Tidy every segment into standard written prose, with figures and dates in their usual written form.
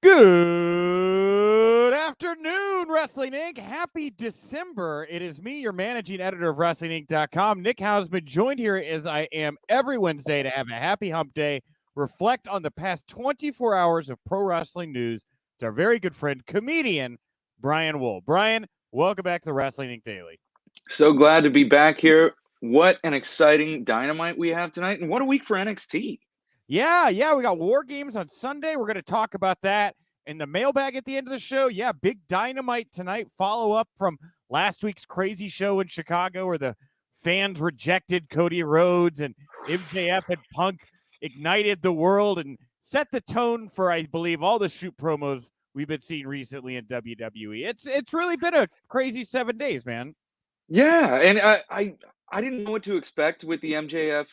Good afternoon, Wrestling Inc. Happy December. It is me, your managing editor of WrestlingInc.com, Nick Hausman, joined here as I am every Wednesday to have a happy hump day, reflect on the past 24 hours of pro wrestling news. It's our very good friend, comedian Brian Wohl. Brian, welcome back to the Wrestling Inc. Daily. So glad to be back here. What an exciting Dynamite we have tonight, and what a week for NXT. Yeah, we got War Games on Sunday. We're going to talk about that in the mailbag at the end of the show. Yeah, big Dynamite tonight. Follow up from last week's crazy show in Chicago where the fans rejected Cody Rhodes and MJF and Punk ignited the world and set the tone for, I believe, all the shoot promos we've been seeing recently in WWE. It's really been a crazy 7 days, man. Yeah, and I didn't know what to expect with the MJF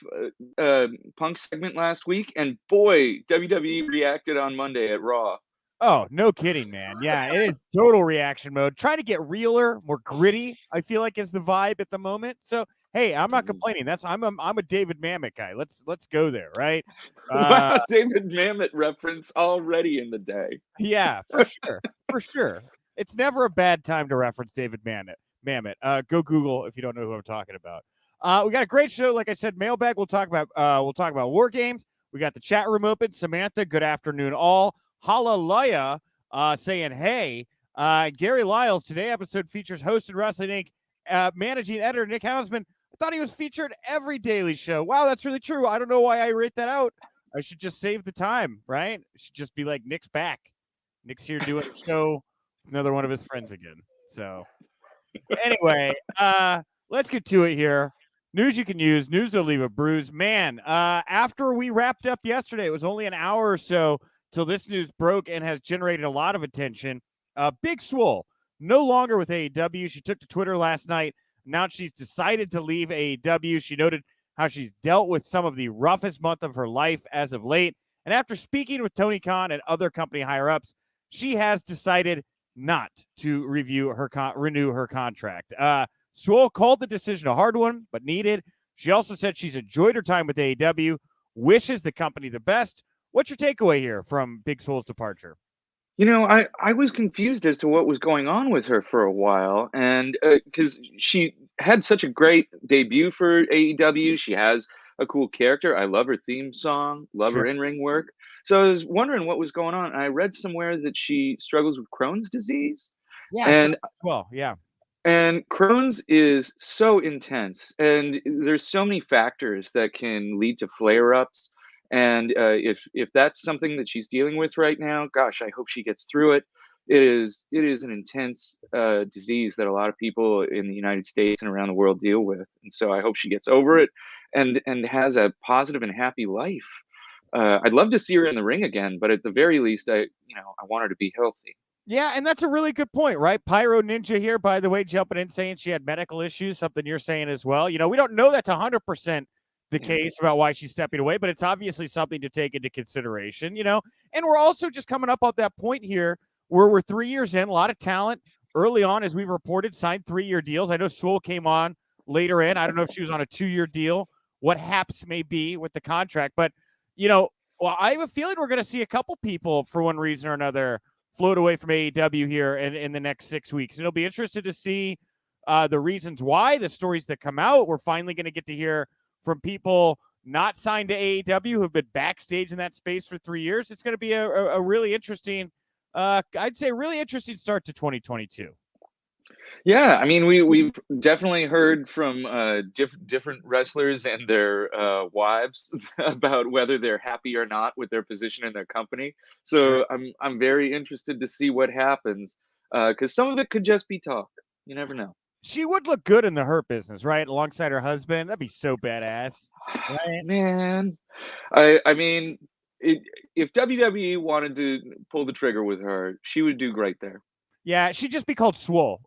Punk segment last week, and boy, WWE reacted on Monday at Raw. Oh, no kidding, man. Yeah, it is total reaction mode. Trying to get realer, more gritty, I feel like is the vibe at the moment. So, hey, I'm not complaining. I'm a David Mamet guy. Let's go there, right? Wow, David Mamet reference already in the day. Yeah, for sure. For sure. It's never a bad time to reference David Mamet. Go Google if you don't know who I'm talking about. We got a great show. Like I said, mailbag. We'll talk about War Games. We got the chat room open. Samantha, good afternoon, all. Hallelujah, saying, hey, Gary Lyles, today episode features hosted Wrestling Inc. Managing editor Nick Hausman. I thought he was featured every daily show. Wow, that's really true. I don't know why I rate that out. I should just save the time, right? It should just be like Nick's back. Nick's here doing a show with another one of his friends again. So anyway, let's get to it here. News you can use, news that'll leave a bruise. Man, after we wrapped up yesterday, it was only an hour or so till this news broke and has generated a lot of attention. Big Swole, no longer with AEW. She took to Twitter last night, announced she's decided to leave AEW. She noted how she's dealt with some of the roughest month of her life as of late. And after speaking with Tony Khan and other company higher-ups, she has decided not to renew her contract. Swole called the decision a hard one, but needed. She also said she's enjoyed her time with AEW, wishes the company the best. What's your takeaway here from Big Swole's departure? You know, I was confused as to what was going on with her for a while, and because she had such a great debut for AEW, she has a cool character. I love her theme song, love her Sure. in-ring work. So I was wondering what was going on. And I read somewhere that she struggles with Crohn's disease, Yeah, so and as well. Yeah. Crohn's is so intense, and there's so many factors that can lead to flare-ups. And if that's something that she's dealing with right now, gosh, I hope she gets through it. It is an intense disease that a lot of people in the United States and around the world deal with, and so I hope she gets over it and has a positive and happy life. I'd love to see her in the ring again, but at the very least, I want her to be healthy. Yeah, and that's a really good point, right? Pyro Ninja here, by the way, jumping in saying she had medical issues, something you're saying as well. You know, we don't know that's 100% the case about why she's stepping away, but it's obviously something to take into consideration, And we're also just coming up on that point here where we're 3 years in, a lot of talent early on, as we reported, signed 3-year deals. I know Swole came on later in. I don't know if she was on a 2-year deal, what haps may be with the contract, but, well, I have a feeling we're going to see a couple people for one reason or another float away from AEW here in the next 6 weeks. And it'll be interested to see the reasons why, the stories that come out. We're finally going to get to hear from people not signed to AEW who have been backstage in that space for 3 years. It's going to be a really interesting, I'd say, really interesting start to 2022. Yeah, I mean, we've definitely heard from different wrestlers and their wives about whether they're happy or not with their position in their company. Sure. So I'm very interested to see what happens because some of it could just be talk. You never know. She would look good in the Hurt Business, right? Alongside her husband. That'd be so badass, right? Man, I mean, if WWE wanted to pull the trigger with her, she would do great there. Yeah, she'd just be called Swole.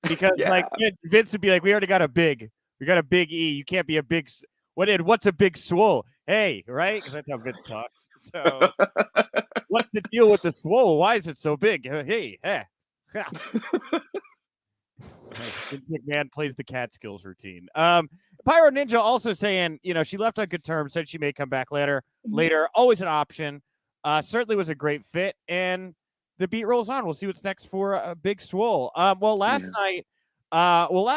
Because Yeah. Vince would be like, we got a big E. You can't be a big. What's a big Swole? Hey, right? Because that's how Vince talks. So, what's the deal with the Swole? Why is it so big? Hey. Vince McMahon plays the Catskills routine. Pyro Ninja also saying, she left on good terms. Said she may come back later. Always an option. Certainly was a great fit, and the beat rolls on. We'll see what's next for Big Swole. Well, last Yeah. night,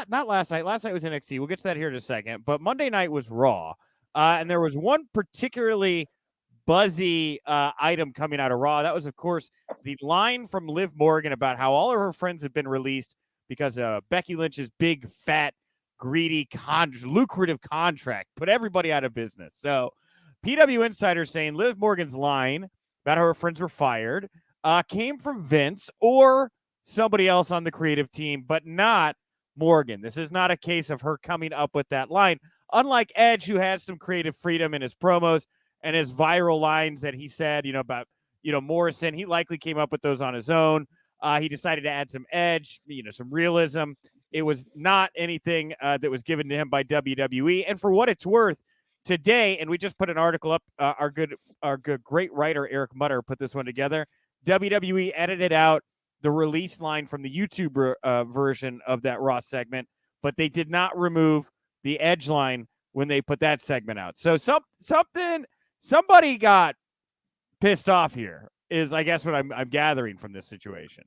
not last night. Last night was NXT. We'll get to that here in a second. But Monday night was Raw, and there was one particularly buzzy item coming out of Raw. That was, of course, the line from Liv Morgan about how all of her friends have been released because Becky Lynch's big, fat, greedy, lucrative contract put everybody out of business. So PW Insider saying Liv Morgan's line about how her friends were fired came from Vince or somebody else on the creative team, but not Morgan. This is not a case of her coming up with that line. Unlike Edge, who has some creative freedom in his promos and his viral lines that he said, about, Morrison, he likely came up with those on his own. He decided to add some edge, some realism. It was not anything that was given to him by WWE. And for what it's worth, today, and we just put an article up, our good great writer Eric Mutter put this one together. WWE edited out the release line from the YouTube version of that Raw segment, but they did not remove the edge line when they put that segment out. So somebody got pissed off here is, I guess, what I'm gathering from this situation.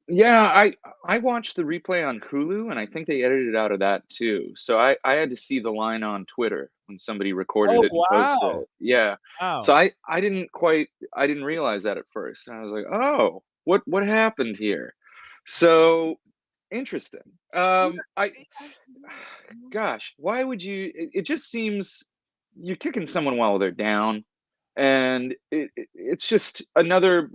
Yeah, I watched the replay on Hulu, and I think they edited it out of that too. So I had to see the line on Twitter when somebody recorded Oh, it and posted wow. it. Yeah. So Wow. I didn't realize that at first. And I was like, "Oh, what happened here?" So interesting. I gosh, why would you it just seems you're kicking someone while they're down, and it's just another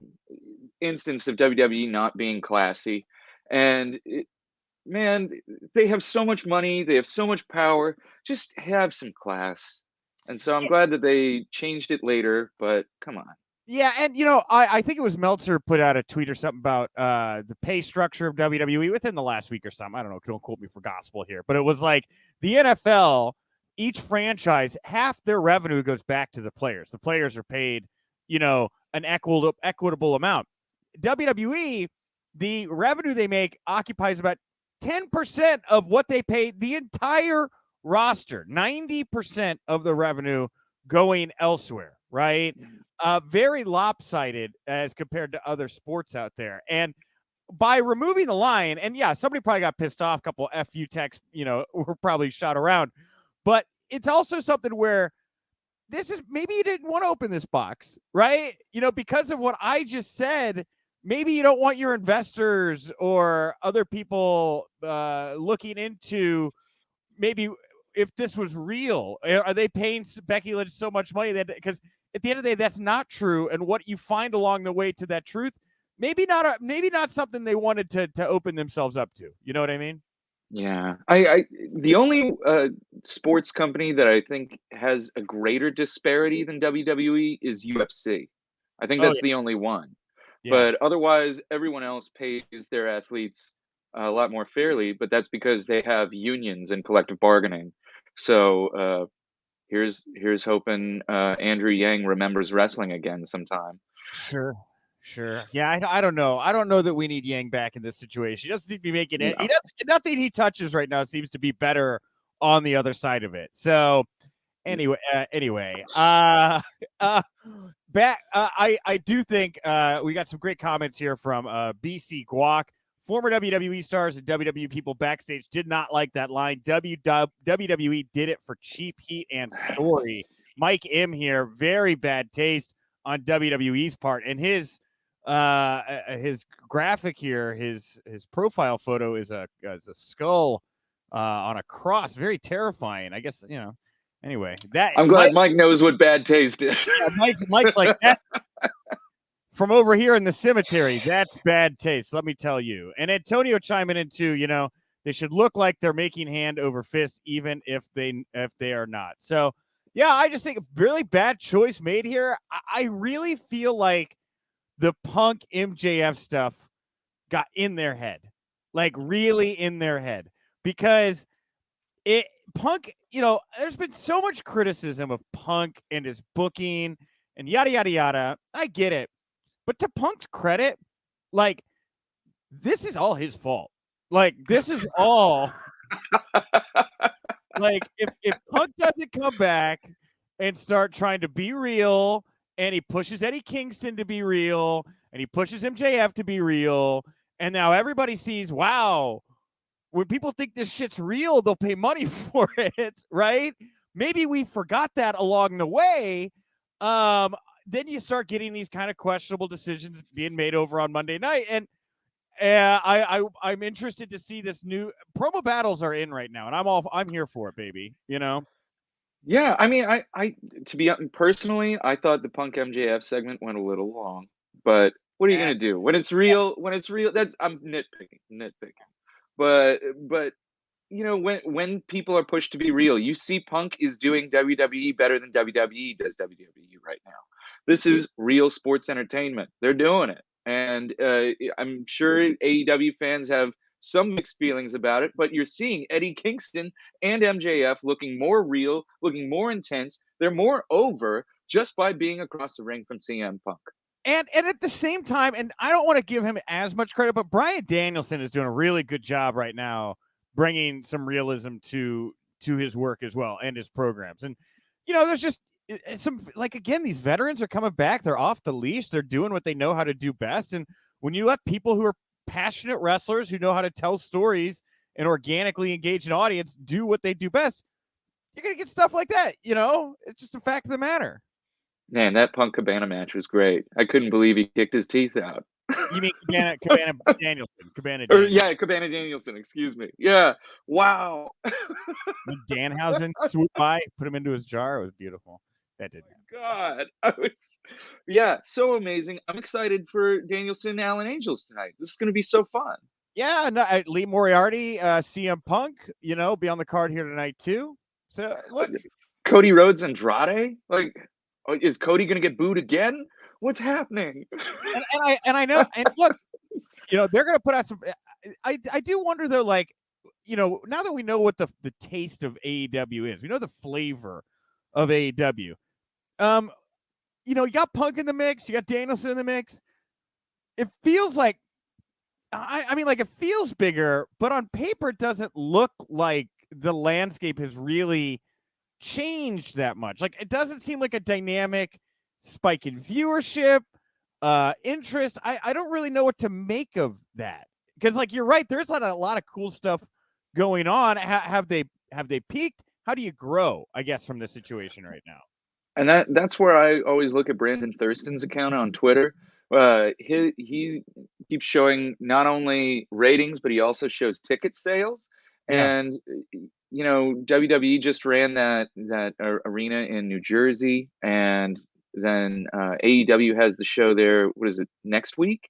instance of WWE not being classy. And man, they have so much money, they have so much power. Just have some class. And so I'm glad that they changed it later, but come on. Yeah, and I think it was Meltzer put out a tweet or something about the pay structure of WWE within the last week or something. I don't know. Don't quote me for gospel here, but it was like the NFL, each franchise, half their revenue goes back to the players. The players are paid, an equitable amount. WWE, the revenue they make occupies about 10% of what they pay the entire roster. 90% of the revenue going elsewhere, right? Very lopsided as compared to other sports out there. And by removing the line, and yeah, somebody probably got pissed off, a couple FU texts, were probably shot around, but it's also something where this is maybe you didn't want to open this box, right? Because of what I just said, maybe you don't want your investors or other people looking into maybe if this was real. Are they paying Becky Lynch so much money that because at the end of the day, that's not true. And what you find along the way to that truth, maybe not something they wanted to open themselves up to. You know what I mean? Yeah. I the only sports company that I think has a greater disparity than WWE is UFC. I think Oh that's the only one. yeah. But otherwise, everyone else pays their athletes a lot more fairly, but that's because they have unions and collective bargaining. So here's hoping Andrew Yang remembers wrestling again sometime. Sure. Yeah, I don't know. I don't know that we need Yang back in this situation. He doesn't seem to be making it. He No. does nothing he touches right now seems to be better on the other side of it. So anyway, back. I do think we got some great comments here from BC Guac. Former WWE stars and WWE people backstage did not like that line. WWE did it for cheap heat and story. Mike M here, very bad taste on WWE's part, and his graphic here, his profile photo is a skull on a cross, very terrifying. I guess Anyway, that I'm glad Mike knows what bad taste is. yeah, Mike's like that from over here in the cemetery. That's bad taste, let me tell you. And Antonio chiming in too. They should look like they're making hand over fist, even if they are not. So, yeah, I just think a really bad choice made here. I really feel like the Punk MJF stuff got in their head, like really in their head, because Punk, there's been so much criticism of Punk and his booking and yada, yada, yada. I get it. But to Punk's credit, like, this is all his fault. Like, this is all. Like, if Punk doesn't come back and start trying to be real and he pushes Eddie Kingston to be real, and he pushes MJF to be real, and now everybody sees, wow, when people think this shit's real, they'll pay money for it, right? Maybe we forgot that along the way. Then you start getting these kind of questionable decisions being made over on Monday night, and I'm interested to see this new promo battles are in right now, and I'm here for it, baby. You know, Yeah, I mean, I to be personally, I thought the Punk MJF segment went a little long, but what are you gonna do when it's real? When it's real, that's I'm nitpicking. But when people are pushed to be real, you see Punk is doing WWE better than WWE does WWE right now. This is real sports entertainment. They're doing it, and I'm sure AEW fans have some mixed feelings about it. But you're seeing Eddie Kingston and MJF looking more real, looking more intense. They're more over just by being across the ring from CM Punk. And at the same time, and I don't want to give him as much credit, but Bryan Danielson is doing a really good job right now, bringing some realism to his work as well and his programs. And there's just some, like, again, these veterans are coming back. They're off the leash. They're doing what they know how to do best. And when you let people who are passionate wrestlers who know how to tell stories and organically engage an audience do what they do best, you're gonna get stuff like that. It's just a fact of the matter. Man, that Punk Cabana match was great. I couldn't believe he kicked his teeth out. You mean Cabana Danielson? Cabana Or, Danielson. yeah, Cabana Danielson, excuse me. Yeah. Wow. When Danhausen swooped by, put him into his jar. It was beautiful. That did. God. Yeah, so amazing. I'm excited for Danielson and Alan Angels tonight. This is going to be so fun. Yeah, no, Lee Moriarty, CM Punk, be on the card here tonight too. So look, Cody Rhodes Andrade? Like, is Cody going to get booed again? What's happening? And I know, and look, they're going to put out some. I do wonder though, like, now that we know what the taste of AEW is, we know the flavor of AEW. You got Punk in the mix, you got Danielson in the mix. It feels like, I mean, like, it feels bigger, but on paper, it doesn't look like the landscape has really changed that much. Like, it doesn't seem like a dynamic spike in viewership, interest. I don't really know what to make of that, because, like, you're right, there's a lot of cool stuff going on. Have they peaked? How do you grow, I guess, from this situation right now? And that's where I always look at Brandon Thurston's account on Twitter. He keeps showing not only ratings, but he also shows ticket sales. Yeah. And WWE just ran that arena in New Jersey, and then AEW has the show there. What is it, next week?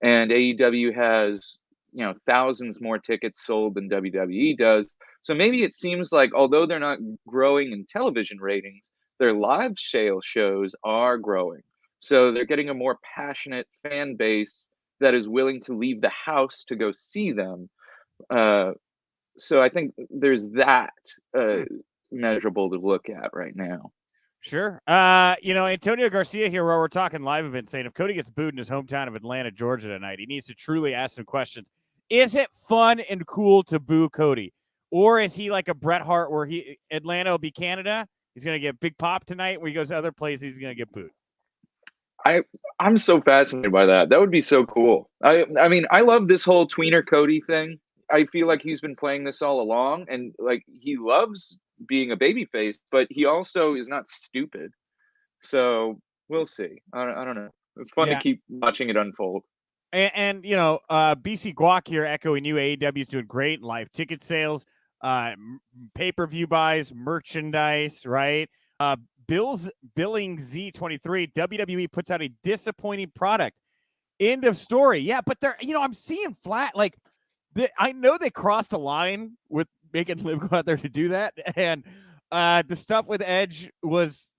And AEW has thousands more tickets sold than WWE does. So maybe it seems like, although they're not growing in television ratings, their live sale shows are growing. So they're getting a more passionate fan base that is willing to leave the house to go see them. So I think there's that measurable to look at right now. Sure. Antonio Garcia here, where we're talking live event, saying if Cody gets booed in his hometown of Atlanta, Georgia tonight, he needs to truly ask some questions. Is it fun and cool to boo Cody? Or is he like a Bret Hart, where Atlanta will be Canada? He's going to get big pop tonight. Where he goes to other places, he's going to get booed. I'm so fascinated by that. That would be so cool. I mean, I love this whole tweener Cody thing. I feel like he's been playing this all along, and like, he loves being a babyface, but he also is not stupid. So we'll see. I don't know. It's fun to keep watching it unfold. And BC Guac here echoing you. AEW is doing great. Live ticket sales, pay-per-view buys, merchandise, right? Billing Z23, WWE puts out a disappointing product. End of story. Yeah, but they're, I'm seeing flat, like, I know they crossed a line with making Liv go out there to do that. And the stuff with Edge was,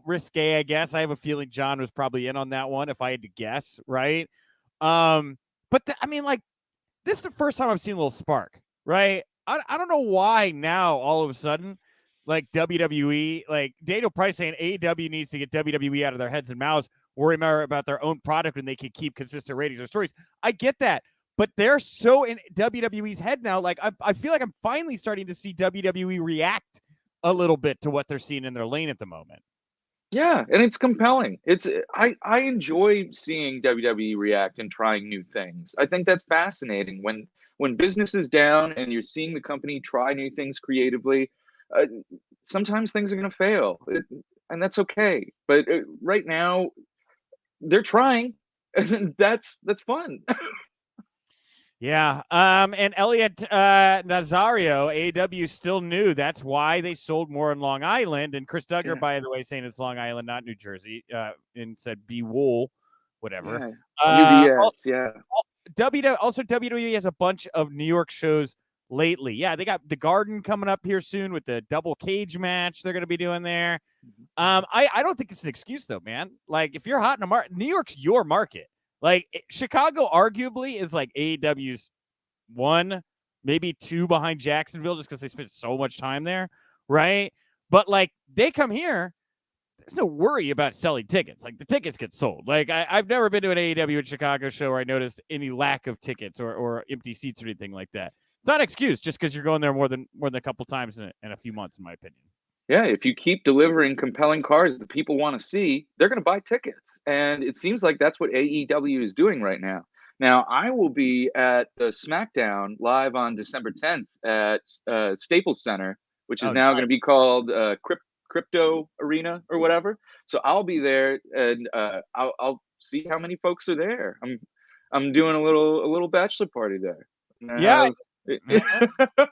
risque, I guess. I have a feeling John was probably in on that one, if I had to guess, right? But I mean, like, this is the first time I've seen a little spark, right? I don't know why now all of a sudden, like, WWE, like Daniel Price saying AEW needs to get WWE out of their heads and mouths, worry more about their own product when they can keep consistent ratings or stories. I get that, but they're so in WWE's head now. Like, I feel like I'm finally starting to see WWE react a little bit to what they're seeing in their lane at the moment. Yeah, and it's compelling. I enjoy seeing WWE react and trying new things. I think that's fascinating when business is down and you're seeing the company try new things creatively. Uh, Sometimes things are going to fail, and that's okay. But right now, they're trying, and that's fun. Yeah. And Elliot Nazario, AEW still new. That's why they sold more in Long Island. And Chris Duggar, Yeah, by the way, saying it's Long Island, not New Jersey, and said be Wool, whatever. yeah. Also, UBS, yeah. WWE has a bunch of New York shows lately. Yeah, they got the Garden coming up here soon with the double cage match they're going to be doing there. I don't think it's an excuse though, man. Like if you're hot in a market, New York's your market. Like Chicago, arguably, is like AEW's one, maybe two behind Jacksonville, just because they spent so much time there, right? But like they come here, there's no worry about selling tickets. Like the tickets get sold. Like I've never been to an AEW in Chicago show where I noticed any lack of tickets or empty seats or anything like that. It's not an excuse just because you're going there more than a couple times in a few months, in my opinion. Yeah, if you keep delivering compelling cars that people want to see, they're going to buy tickets. And it seems like that's what AEW is doing right now. Now, I will be at the SmackDown live on December 10th at Staples Center, which is Oh, now going to be nice. called Crypto Arena or whatever. So I'll be there, and I'll see how many folks are there. I'm doing a little bachelor party there. I'm Yeah. gonna have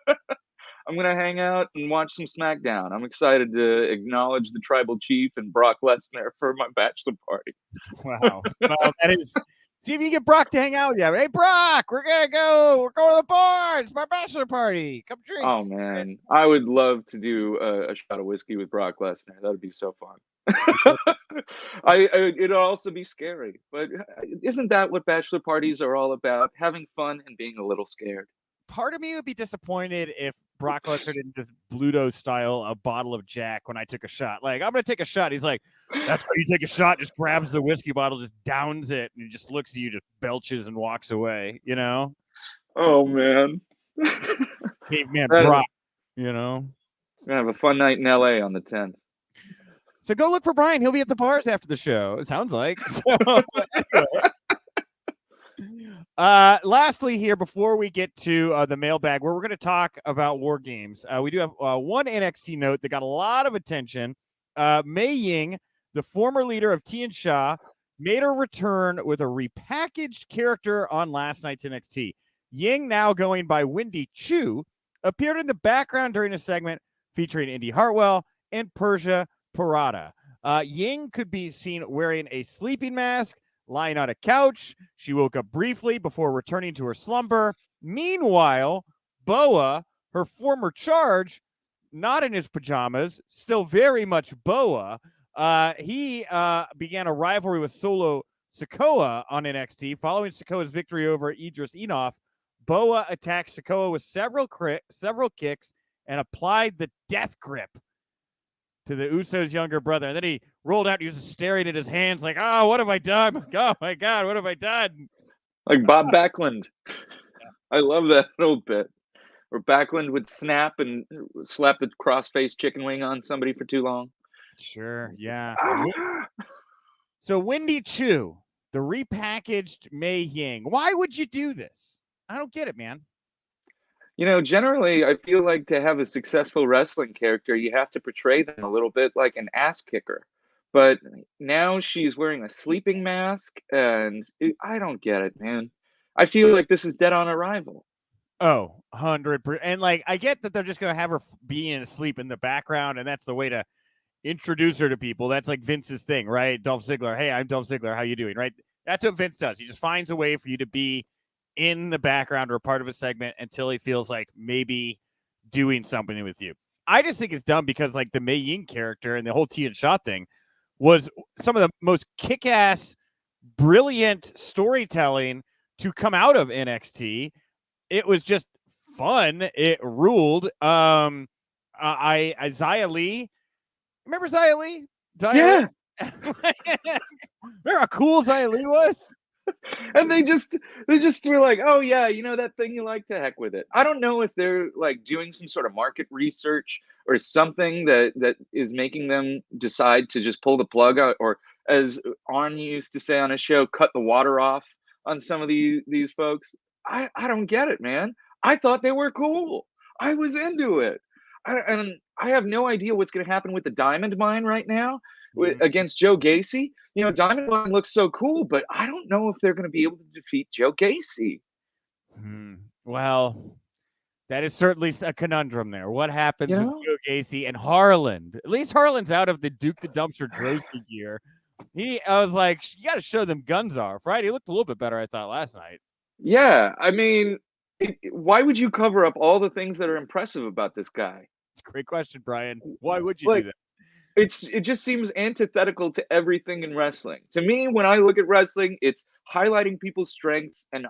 I'm gonna hang out and watch some SmackDown. I'm excited to acknowledge the tribal chief and Brock Lesnar for my bachelor party. Wow. Well, that is. See if you get Brock to hang out with you. Hey, Brock, we're gonna go. We're going to the bar. It's my bachelor party. Come drink. Oh man, I would love to do a shot of whiskey with Brock Lesnar. That'd be so fun. It'd also be scary, but isn't that what bachelor parties are all about? Having fun and being a little scared. Part of me would be disappointed if Brock Lesnar didn't just Bluto style a bottle of Jack when I took a shot. Like, I'm gonna take a shot. He's like, that's how you take a shot. Just grabs the whiskey bottle, just downs it, and he just looks at you, just belches and walks away. You know, Oh man, caveman That- Brock. You know. Gonna have a fun night in LA on the 10th. So go look for Brian. He'll be at the bars after the show. It sounds like. So, anyway. Lastly, here before we get to the mailbag, where we're going to talk about war games, we do have one NXT note that got a lot of attention. Mei Ying, the former leader of Tian Sha, made her return with a repackaged character on last night's NXT. Ying, now going by Wendy Chu, appeared in the background during a segment featuring Indy Hartwell and Persia Parada. Ying could be seen wearing a sleeping mask, lying on a couch. She woke up briefly before returning to her slumber. Meanwhile, Boa, her former charge, not in his pajamas, still very much Boa, he began a rivalry with Solo Sikoa on NXT. Following Sikoa's victory over Idris Enoff, Boa attacked Sikoa with several kicks and applied the death grip to the Usos' younger brother. And then he rolled out. He was staring at his hands like, oh, what have I done? Oh, my God, what have I done? Like Bob Backlund. I love that little bit. Where Backlund would snap and slap the cross-faced chicken wing on somebody for too long. Sure, yeah. So Wendy Chu, the repackaged Mei Ying. Why would you do this? I don't get it, man. You know, generally, I feel like to have a successful wrestling character, you have to portray them a little bit like an ass kicker. But now she's wearing a sleeping mask, and I don't get it, man. I feel like this is dead on arrival. Oh, 100%. And like, I get that they're just going to have her being asleep in the background, and that's the way to introduce her to people. That's like Vince's thing, right? Dolph Ziggler. Hey, I'm Dolph Ziggler. How you doing? Right? That's what Vince does. He just finds a way for you to be in the background or a part of a segment until he feels like maybe doing something with you. I just think it's dumb because like the Mei Ying character and the whole Tian Sha thing was some of the most kick-ass, brilliant storytelling to come out of NXT. It was just fun. It ruled. Xia Li. Remember Xia Li? Yeah. Remember how cool Xia Li was? And they just were like, oh yeah, you know that thing you like, to heck with it. I don't know if they're like doing some sort of market research or something that is making them decide to just pull the plug out, or as Arn used to say on his show, cut the water off on some of these folks. I don't get it, man. I thought they were cool. I was into it. And I have no idea what's going to happen with the Diamond Mine right now against Joe Gacy. You know, Diamond Mine looks so cool, but I don't know if they're going to be able to defeat Joe Gacy. Well, that is certainly a conundrum there. What happens You with know? Joe Gacy and Harland? At least Harland's out of the Duke the Dumpster Drosy gear. I was like, you got to show them guns off, right? He looked a little bit better, I thought, last night. Yeah, I mean, why would you cover up all the things that are impressive about this guy? It's a great question, Brian. Why would you do Like, that? it just seems antithetical to everything in wrestling. To me, when I look at wrestling, it's highlighting people's strengths and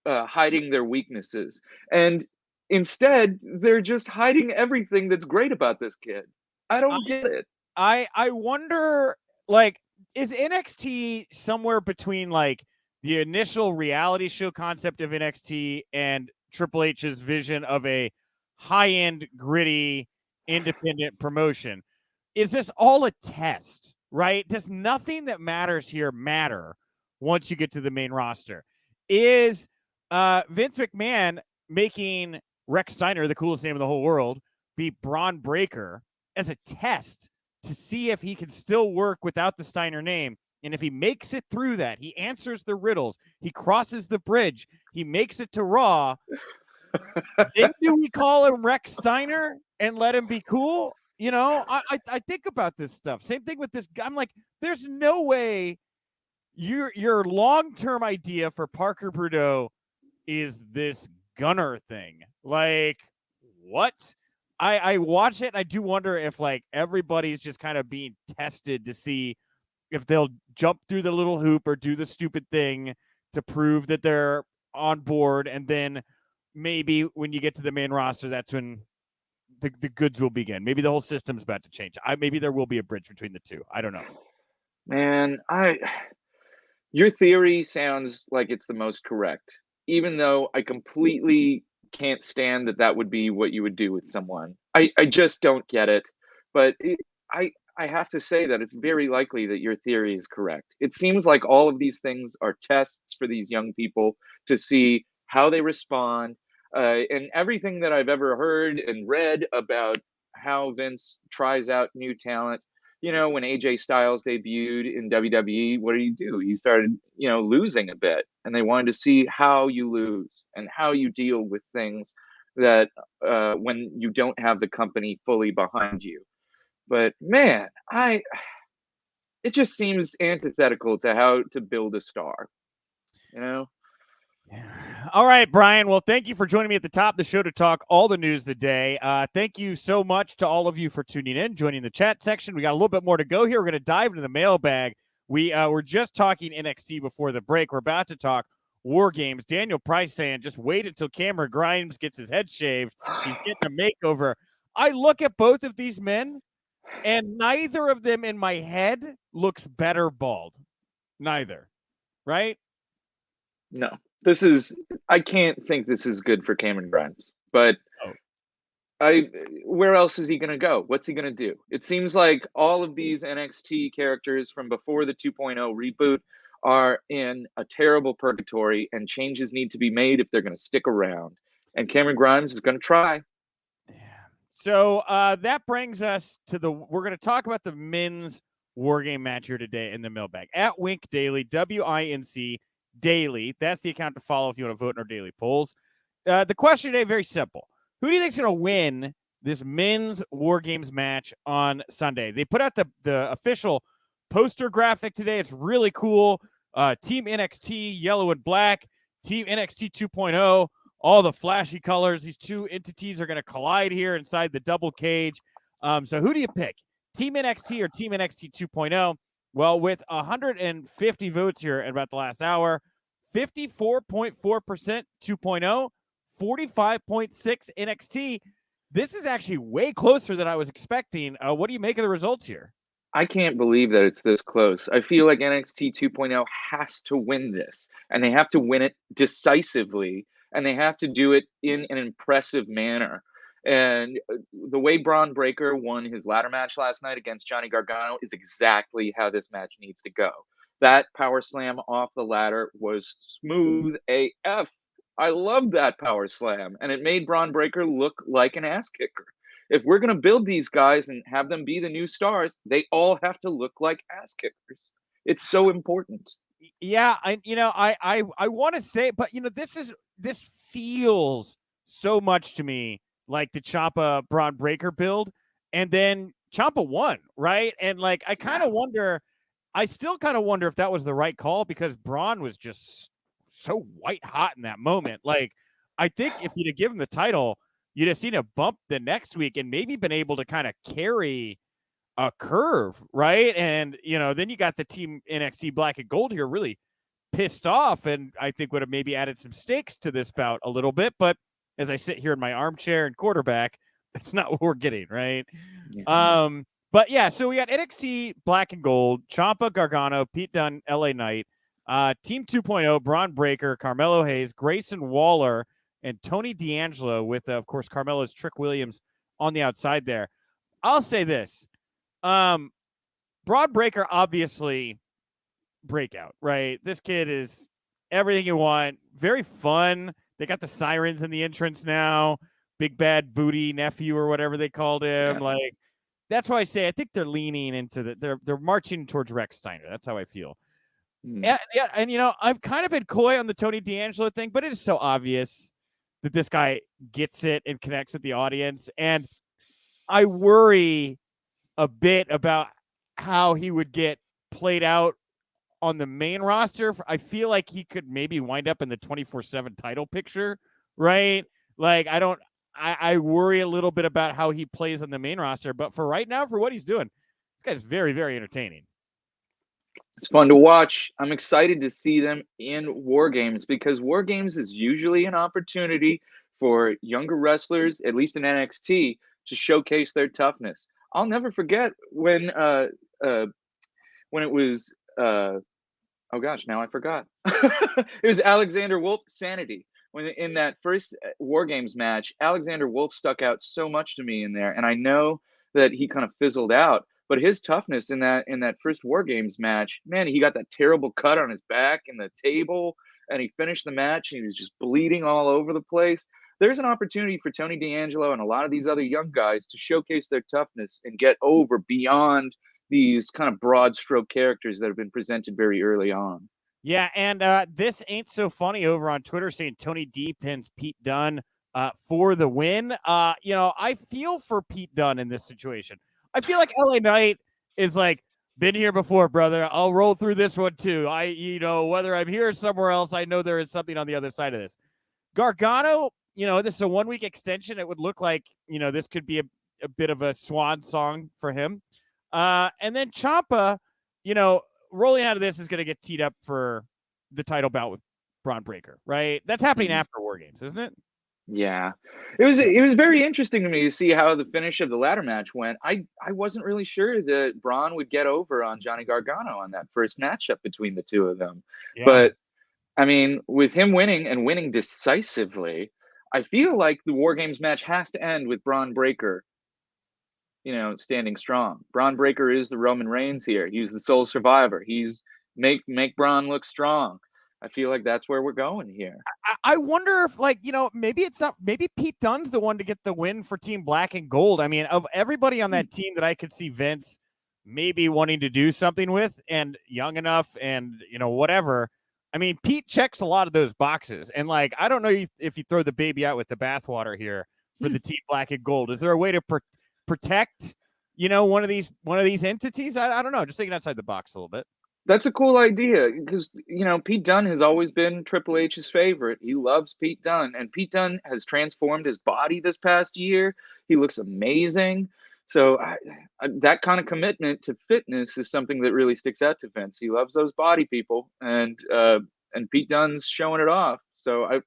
hiding their weaknesses. And instead, they're just hiding everything that's great about this kid. I don't get it. I wonder, like, is NXT somewhere between like the initial reality show concept of NXT and Triple H's vision of a high-end, gritty, independent promotion? Is this all a test, right? Does nothing that matters here matter once you get to the main roster? Is Vince McMahon making Rex Steiner, the coolest name in the whole world, be Braun Breaker as a test to see if he can still work without the Steiner name? And if he makes it through that, he answers the riddles, he crosses the bridge, he makes it to Raw, then do we call him Rex Steiner and let him be cool? You know, I think about this stuff. Same thing with this guy. I'm like, there's no way your long-term idea for Parker Boudreaux is this Gunner thing. Like, what? I watch it and I do wonder if like everybody's just kind of being tested to see if they'll jump through the little hoop or do the stupid thing to prove that they're on board, and then maybe when you get to the main roster, that's when the goods will begin. Maybe the whole system's about to change. Maybe there will be a bridge between the two. I don't know. Man, your theory sounds like it's the most correct, even though I completely can't stand that would be what you would do with someone. I just don't get it. But I have to say that it's very likely that your theory is correct. It seems like all of these things are tests for these young people to see how they respond. And everything that I've ever heard and read about how Vince tries out new talent, you know, when AJ Styles debuted in WWE, what do? He started, you know, losing a bit, and they wanted to see how you lose and how you deal with things that when you don't have the company fully behind you. But man, it just seems antithetical to how to build a star, you know? All right, Brian. Well, thank you for joining me at the top of the show to talk all the news of the day. Thank you so much to all of you for tuning in, joining the chat section. We got a little bit more to go here. We're going to dive into the mailbag. We were just talking NXT before the break. We're about to talk War Games. Daniel Price saying, just wait until Cameron Grimes gets his head shaved. He's getting a makeover. I look at both of these men, and neither of them in my head looks better bald. Neither. Right? No. I can't think this is good for Cameron Grimes, but where else is he going to go? What's he going to do? It seems like all of these NXT characters from before the 2.0 reboot are in a terrible purgatory, and changes need to be made if they're going to stick around. And Cameron Grimes is going to try. So that brings us to we're going to talk about the men's War Game match here today in the mailbag. At Wink Daily, WINC Daily. That's the account to follow if you want to vote in our daily polls. The question today, very simple. Who do you think is going to win this men's War Games match on Sunday? They put out the official poster graphic today. It's really cool. Team NXT, yellow and black. Team NXT 2.0, all the flashy colors. These two entities are going to collide here inside the double cage. So who do you pick? Team NXT or Team NXT 2.0? Well, with 150 votes here at about the last hour, 54.4% 2.0, 45.6 NXT. This is actually way closer than I was expecting. What do you make of the results here? I can't believe that it's this close. I feel like NXT 2.0 has to win this, and they have to win it decisively, and they have to do it in an impressive manner. And the way Braun Breaker won his ladder match last night against Johnny Gargano is exactly how this match needs to go. That power slam off the ladder was smooth AF. I love that power slam, and it made Braun Breaker look like an ass kicker. If we're going to build these guys and have them be the new stars, they all have to look like ass kickers. It's so important. Yeah, I want to say, but this feels so much to me like the Ciampa Braun Breaker build, and then Ciampa won, right? And like I still kind of wonder if that was the right call, because Braun was just so white hot in that moment. Like, I think if you'd have given him the title, you'd have seen a bump the next week and maybe been able to kind of carry a curve, right? And then you got the team NXT Black and Gold here really pissed off, and I think would have maybe added some stakes to this bout a little bit. But as I sit here in my armchair and quarterback, that's not what we're getting, right? Yeah. But yeah, so we got NXT Black and Gold, Ciampa, Gargano, Pete Dunne, LA Knight, Team 2.0, Braun Breaker, Carmelo Hayes, Grayson Waller, and Tony D'Angelo with, of course, Carmelo's Trick Williams on the outside there. I'll say this. Braun Breaker, obviously breakout, right? This kid is everything you want. Very fun. They got the sirens in the entrance now. Big bad booty nephew or whatever they called him. Yeah. Like, that's why I say I think they're leaning into they're marching towards Rex Steiner. That's how I feel. Yeah, and I've kind of been coy on the Tony D'Angelo thing, but it is so obvious that this guy gets it and connects with the audience. And I worry a bit about how he would get played out on the main roster. I feel like he could maybe wind up in the 24/7 title picture, right? Like, I worry a little bit about how he plays on the main roster, but for right now, for what he's doing, this guy's very, very entertaining. It's fun to watch. I'm excited to see them in War Games, because War Games is usually an opportunity for younger wrestlers, at least in NXT, to showcase their toughness. I'll never forget when it was oh gosh, now I forgot. It was Alexander Wolf Sanity. When in that first War Games match, Alexander Wolf stuck out so much to me in there, and I know that he kind of fizzled out, but his toughness in that first War Games match, man, he got that terrible cut on his back in the table, and he finished the match, and he was just bleeding all over the place. There's an opportunity for Tony D'Angelo and a lot of these other young guys to showcase their toughness and get over beyond these kind of broad stroke characters that have been presented very early on. Yeah, and this ain't so funny over on Twitter saying Tony D pins Pete Dunne for the win. I feel for Pete Dunne in this situation. I feel like LA Knight is like, been here before, brother. I'll roll through this one too. Whether I'm here or somewhere else, I know there is something on the other side of this. Gargano, this is a 1 week extension. It would look like, this could be a bit of a swan song for him. And then Ciampa, rolling out of this is going to get teed up for the title bout with Braun Breaker, right? That's happening after War Games, isn't it? Yeah, it was very interesting to me to see how the finish of the ladder match went. I wasn't really sure that Braun would get over on Johnny Gargano on that first matchup between the two of them. Yeah. But I mean, with him winning and winning decisively, I feel like the War Games match has to end with Braun Breaker, standing strong. Braun Breaker is the Roman Reigns here. He's the sole survivor. He's make Braun look strong. I feel like that's where we're going here. I wonder if, maybe Pete Dunne's the one to get the win for Team Black and Gold. I mean, of everybody on that team that I could see Vince maybe wanting to do something with, and young enough and, whatever. I mean, Pete checks a lot of those boxes. And, I don't know if you throw the baby out with the bathwater here for the Team Black and Gold. Is there a way to protect, one of these entities? I don't know. Just thinking outside the box a little bit. That's a cool idea, because, Pete Dunne has always been Triple H's favorite. He loves Pete Dunne, and Pete Dunne has transformed his body this past year. He looks amazing. So that kind of commitment to fitness is something that really sticks out to Vince. He loves those body people, and Pete Dunne's showing it off. So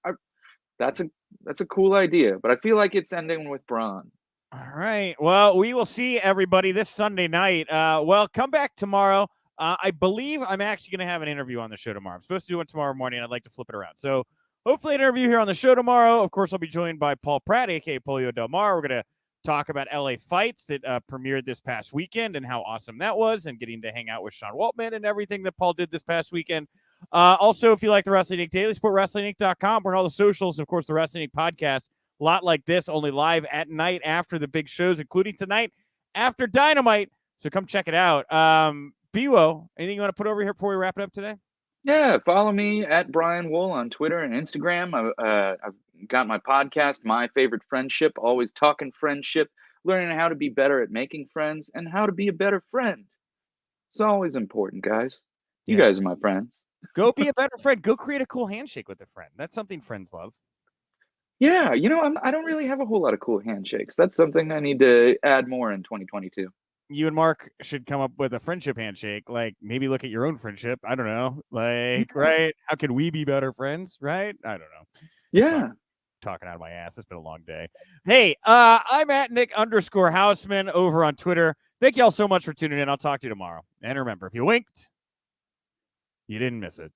that's a cool idea, but I feel like it's ending with Braun. All right. Well, we will see everybody this Sunday night. Come back tomorrow. I believe I'm actually going to have an interview on the show tomorrow. I'm supposed to do one tomorrow morning. I'd like to flip it around. So hopefully an interview here on the show tomorrow. Of course, I'll be joined by Paul Pratt, a.k.a. Polio Del Mar. We're going to talk about LA Fights that premiered this past weekend and how awesome that was, and getting to hang out with Sean Waltman and everything that Paul did this past weekend. Also, if you like the Wrestling Inc. Daily, support WrestlingInc.com. We're on all the socials, and of course, the Wrestling Inc. podcast. A lot like this, only live at night after the big shows, including tonight after Dynamite. So come check it out. Biwo, anything you want to put over here before we wrap it up today? Yeah, follow me at Brian Wohl on Twitter and Instagram. I've got my podcast, My Favorite Friendship, always talking friendship, learning how to be better at making friends and how to be a better friend. It's always important, guys. You guys are my friends. Go be a better friend. Go create a cool handshake with a friend. That's something friends love. Yeah, I don't really have a whole lot of cool handshakes. That's something I need to add more in 2022. You and Mark should come up with a friendship handshake. Like, maybe look at your own friendship. I don't know. Like, right? How can we be better friends? Right? I don't know. Yeah. Talking out of my ass. It's been a long day. Hey, I'm at Nick_Hausman over on Twitter. Thank y'all so much for tuning in. I'll talk to you tomorrow. And remember, if you winked, you didn't miss it.